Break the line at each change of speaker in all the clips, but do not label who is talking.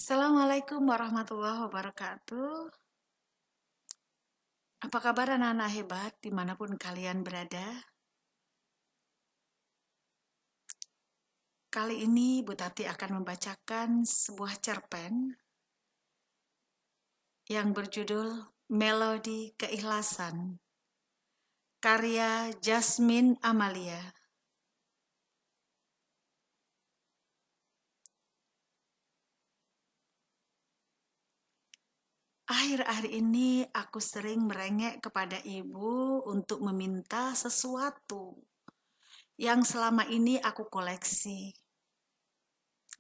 Assalamualaikum warahmatullahi wabarakatuh. Apa kabar anak-anak hebat dimanapun kalian berada? Kali ini Bu Tati akan membacakan sebuah cerpen yang berjudul Melodi Keikhlasan, karya Jasmine Amalia. Akhir-akhir ini aku sering merengek kepada ibu untuk meminta sesuatu yang selama ini aku koleksi,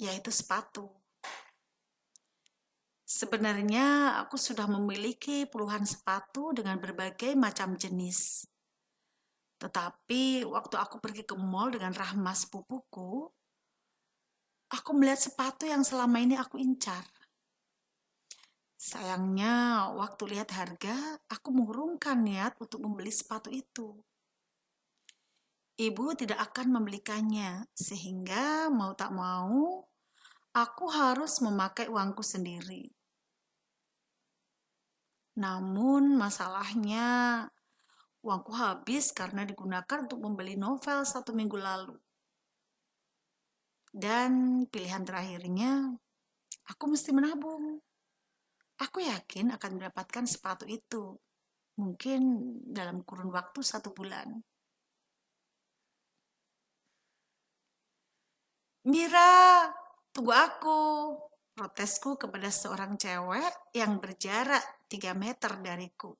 yaitu sepatu. Sebenarnya aku sudah memiliki puluhan sepatu dengan berbagai macam jenis. Tetapi waktu aku pergi ke mall dengan Rahma sepupuku, aku melihat sepatu yang selama ini aku incar. Sayangnya waktu lihat harga, aku mengurungkan niat untuk membeli sepatu itu. Ibu tidak akan membelikannya, sehingga mau tak mau, aku harus memakai uangku sendiri. Namun masalahnya, uangku habis karena digunakan untuk membeli novel 1 minggu lalu. Dan pilihan terakhirnya, aku mesti menabung. Aku yakin akan mendapatkan sepatu itu. Mungkin dalam kurun waktu 1 bulan. Mira, tunggu aku. Protesku kepada seorang cewek yang berjarak 3 meter dariku.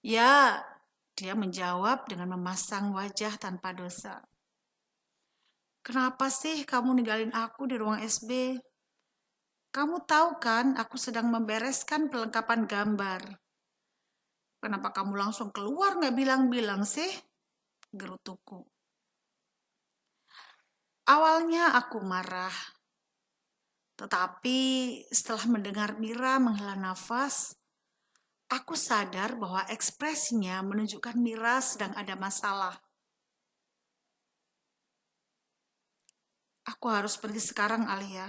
Ya, dia menjawab dengan memasang wajah tanpa dosa. Kenapa sih kamu ninggalin aku di ruang SB? Kamu tahu kan aku sedang membereskan pelengkapan gambar. Kenapa kamu langsung keluar nggak bilang-bilang sih? Gerutuku. Awalnya aku marah. Tetapi setelah mendengar Mira menghela nafas, aku sadar bahwa ekspresinya menunjukkan Mira sedang ada masalah. Aku harus pergi sekarang, Alia.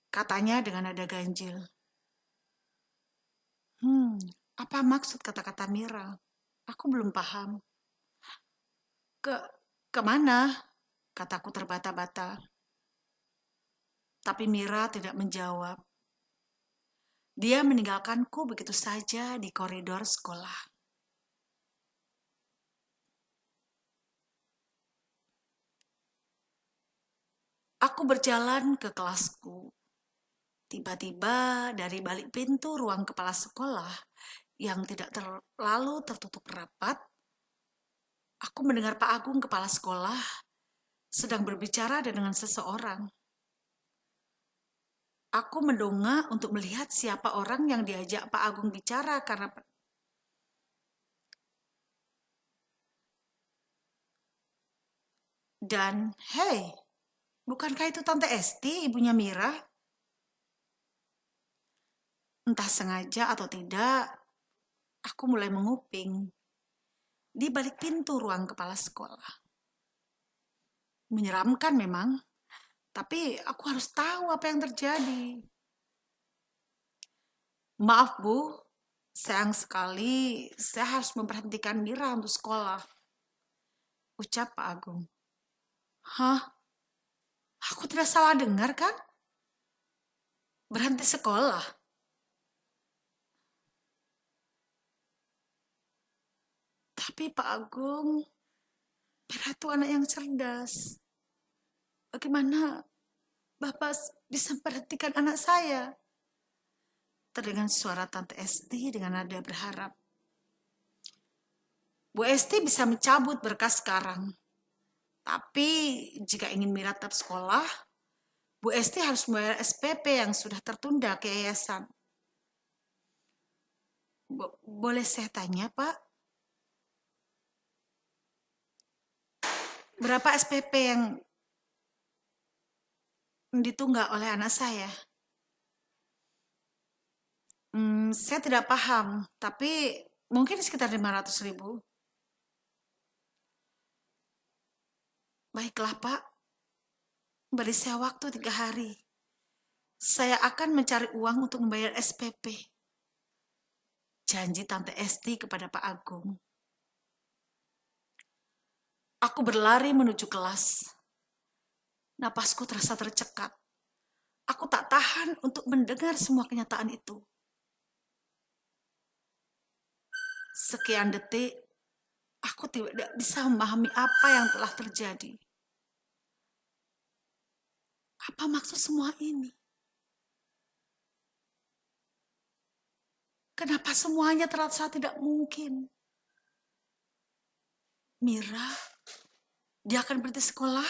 Katanya dengan nada ganjil. Apa maksud kata-kata Mira? Aku belum paham. Kemana? Kataku terbata-bata. Tapi Mira tidak menjawab. Dia meninggalkanku begitu saja di koridor sekolah. Aku berjalan ke kelasku. Tiba-tiba dari balik pintu ruang kepala sekolah yang tidak terlalu tertutup rapat, aku mendengar Pak Agung kepala sekolah sedang berbicara dengan seseorang. Aku mendongak untuk melihat siapa orang yang diajak Pak Agung bicara karena dan hei, bukankah itu Tante Esti, ibunya Mira? Entah sengaja atau tidak, aku mulai menguping di balik pintu ruang kepala sekolah. Menyeramkan memang, tapi aku harus tahu apa yang terjadi. Maaf Bu, sayang sekali saya harus memberhentikan Mira untuk sekolah. Ucap Pak Agung. Hah? Aku tidak salah dengar kan? Berhenti sekolah? Tapi Pak Agung, Mira itu anak yang cerdas. Bagaimana Bapak bisa memberhentikan anak saya? Terdengar suara Tante Esti dengan nada berharap. Bu Esti bisa mencabut berkas sekarang. Tapi jika ingin Mira tetap sekolah, Bu Esti harus membayar SPP yang sudah tertunda ke yayasan. Boleh saya tanya, Pak? Berapa SPP yang ditunggak oleh anak saya? Saya tidak paham, tapi mungkin sekitar 500.000. Baiklah, Pak. Beri saya waktu 3 hari. Saya akan mencari uang untuk membayar SPP. Janji Tante Esti kepada Pak Agung. Aku berlari menuju kelas. Napasku terasa tercekat. Aku tak tahan untuk mendengar semua kenyataan itu. Sekian detik, aku tidak bisa memahami apa yang telah terjadi. Apa maksud semua ini? Kenapa semuanya terasa tidak mungkin? Mira, dia akan berhenti sekolah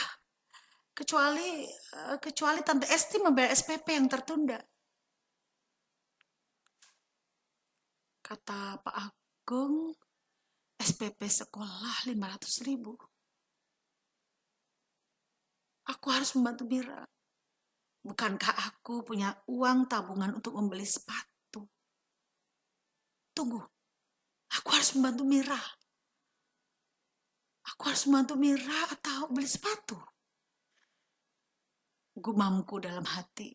kecuali Tante Esti membayar SPP yang tertunda. Kata Pak Agung, SPP sekolah 500.000. Aku harus membantu Mira. Bukankah aku punya uang tabungan untuk membeli sepatu? Tunggu, aku harus membantu Mira. Aku harus membantu Mira atau beli sepatu? Gumamku dalam hati.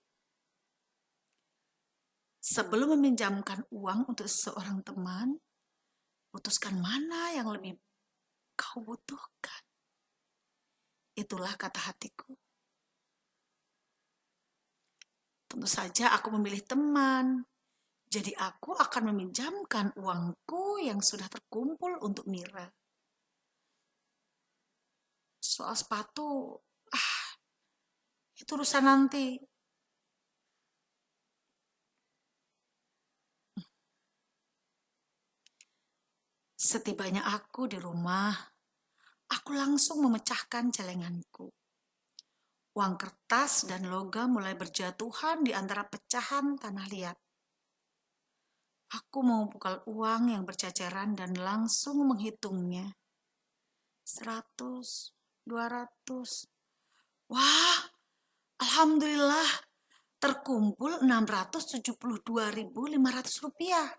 Sebelum meminjamkan uang untuk seseorang teman, putuskan mana yang lebih kau butuhkan. Itulah kata hatiku. Tentu saja aku memilih teman. Jadi aku akan meminjamkan uangku yang sudah terkumpul untuk Mira. Soal sepatu, itu urusan nanti. Setibanya aku di rumah, aku langsung memecahkan celenganku. Uang kertas dan logam mulai berjatuhan di antara pecahan tanah liat. Aku mengumpulkan uang yang berceceran dan langsung menghitungnya. 100, 200. Wah, alhamdulillah, terkumpul 672.500 rupiah.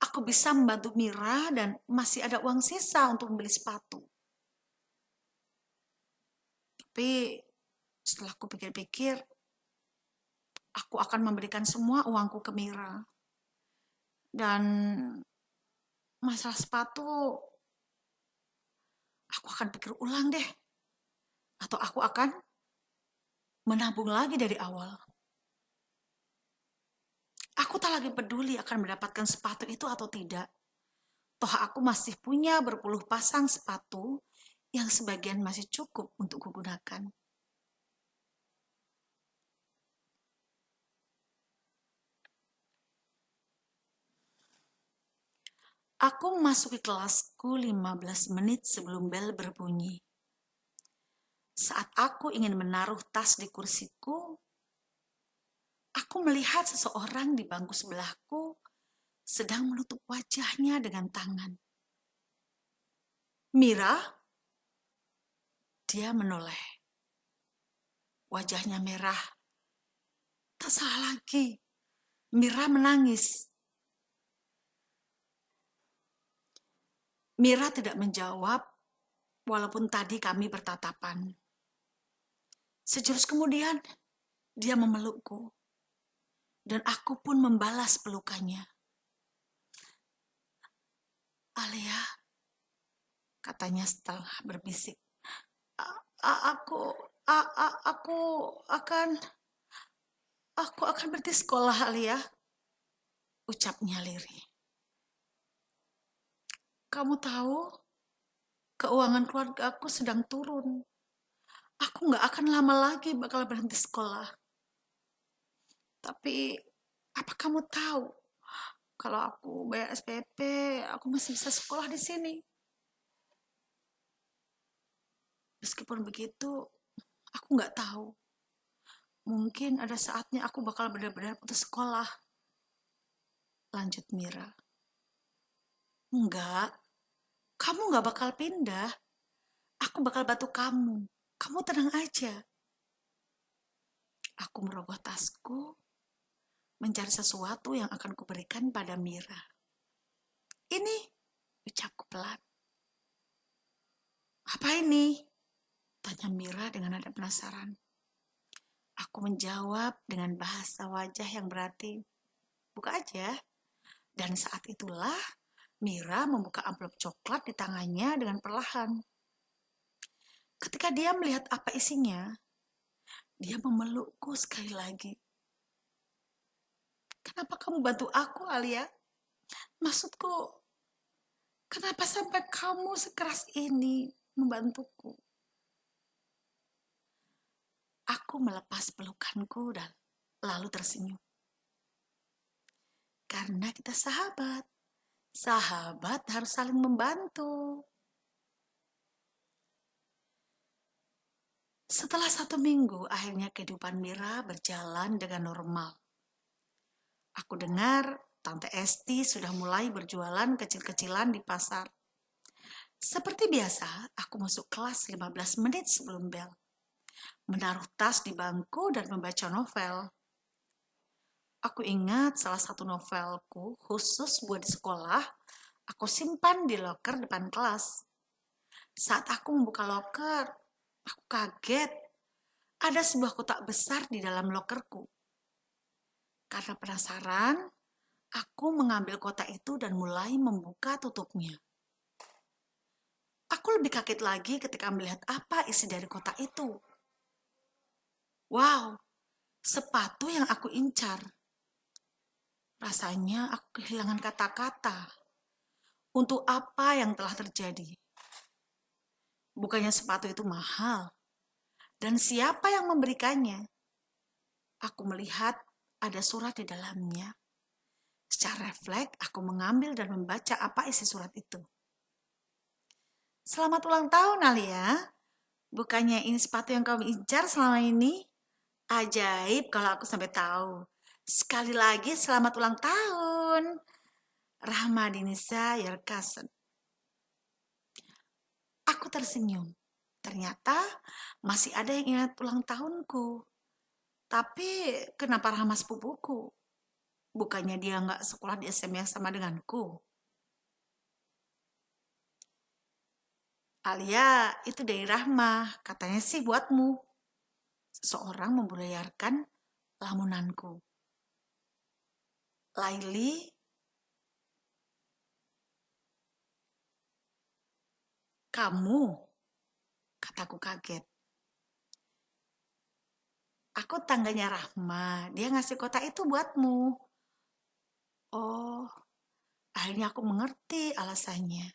Aku bisa membantu Mira dan masih ada uang sisa untuk membeli sepatu. Tapi setelah aku pikir-pikir, aku akan memberikan semua uangku ke Mira. Dan masalah sepatu, aku akan pikir ulang deh. Atau aku akan menabung lagi dari awal. Aku tak lagi peduli akan mendapatkan sepatu itu atau tidak. Toh aku masih punya berpuluh pasang sepatu yang sebagian masih cukup untuk kugunakan. Aku memasuki kelasku 15 menit sebelum bel berbunyi. Saat aku ingin menaruh tas di kursiku, aku melihat seseorang di bangku sebelahku sedang menutup wajahnya dengan tangan. Mira? Dia menoleh. Wajahnya merah. Tak salah lagi. Mira menangis. Mira tidak menjawab, walaupun tadi kami bertatapan. Sejurus kemudian, dia memelukku. Dan aku pun membalas pelukannya. Alia, katanya setelah berbisik. Aku akan berhenti sekolah, Alia. Ucapnya lirih. Kamu tahu, keuangan keluarga aku sedang turun. Aku gak akan lama lagi bakal berhenti sekolah. Tapi, apa kamu tahu, kalau aku bayar SPP, aku masih bisa sekolah di sini. Meskipun begitu, aku gak tahu. Mungkin ada saatnya aku bakal benar-benar putus sekolah. Lanjut Mira. Enggak, kamu gak bakal pindah. Aku bakal bantu kamu. Kamu tenang aja. Aku merogoh tasku, mencari sesuatu yang akan kuberikan pada Mira. Ini, ucapku pelan. Apa ini? Tanya Tanya Mira dengan nada penasaran. Aku menjawab dengan bahasa wajah yang berarti, buka aja. Dan saat itulah Mira membuka amplop coklat di tangannya dengan perlahan. Ketika dia melihat apa isinya, dia memelukku sekali lagi. Kenapa kamu bantu aku, Alia? Maksudku, kenapa sampai kamu sekeras ini membantuku? Aku melepas pelukanku dan lalu tersenyum. Karena kita sahabat. Sahabat harus saling membantu. Setelah 1 minggu, akhirnya kehidupan Mira berjalan dengan normal. Aku dengar Tante Esti sudah mulai berjualan kecil-kecilan di pasar. Seperti biasa, aku masuk kelas 15 menit sebelum bel. Menaruh tas di bangku dan membaca novel. Aku ingat salah satu novelku khusus buat di sekolah, aku simpan di loker depan kelas. Saat aku membuka loker, aku kaget. Ada sebuah kotak besar di dalam lokerku. Karena penasaran, aku mengambil kotak itu dan mulai membuka tutupnya. Aku lebih kaget lagi ketika melihat apa isi dari kotak itu. Wow, sepatu yang aku incar. Rasanya aku kehilangan kata-kata. Untuk apa yang telah terjadi? Bukannya sepatu itu mahal. Dan siapa yang memberikannya? Aku melihat ada surat di dalamnya. Secara refleks, aku mengambil dan membaca apa isi surat itu. Selamat ulang tahun, Alia. Bukannya ini sepatu yang kamu incar selama ini? Ajaib kalau aku sampai tahu. Sekali lagi selamat ulang tahun. Rahmadinisa Yerkasen. Aku tersenyum. Ternyata masih ada yang ingat ulang tahunku. Tapi kenapa Rahma sepupuku? Bukannya dia nggak sekolah di SMA yang sama denganku? Alia, itu dari Rahma. Katanya sih buatmu. Seseorang membulayarkan lamunanku. Laili, kamu, kataku kaget. Aku tangganya Rahma, dia ngasih kotak itu buatmu. Oh, akhirnya aku mengerti alasannya.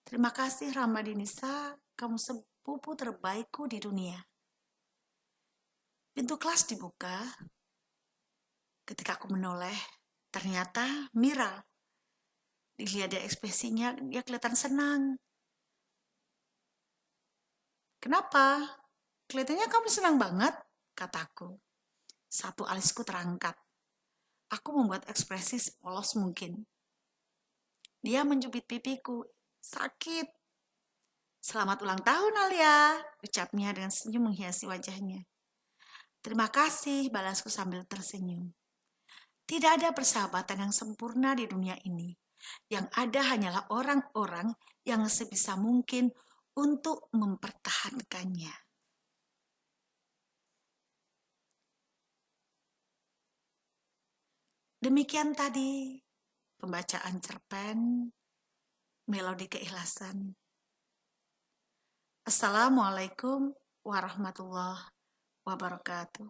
Terima kasih Ramadinisa, kamu sepupu terbaikku di dunia. Pintu kelas dibuka. Ketika aku menoleh, ternyata Mira. Dilihat dari ekspresinya, dia kelihatan senang. Kenapa? Kelihatannya kamu senang banget, kataku. Satu alisku terangkat. Aku membuat ekspresi sepolos mungkin. Dia menjubit pipiku. Sakit. Selamat ulang tahun, Alia, ucapnya dengan senyum menghiasi wajahnya. Terima kasih, balasku sambil tersenyum. Tidak ada persahabatan yang sempurna di dunia ini. Yang ada hanyalah orang-orang yang sebisa mungkin untuk mempertahankannya. Demikian tadi pembacaan cerpen Melodi Keikhlasan. Assalamualaikum warahmatullahi wabarakatuh.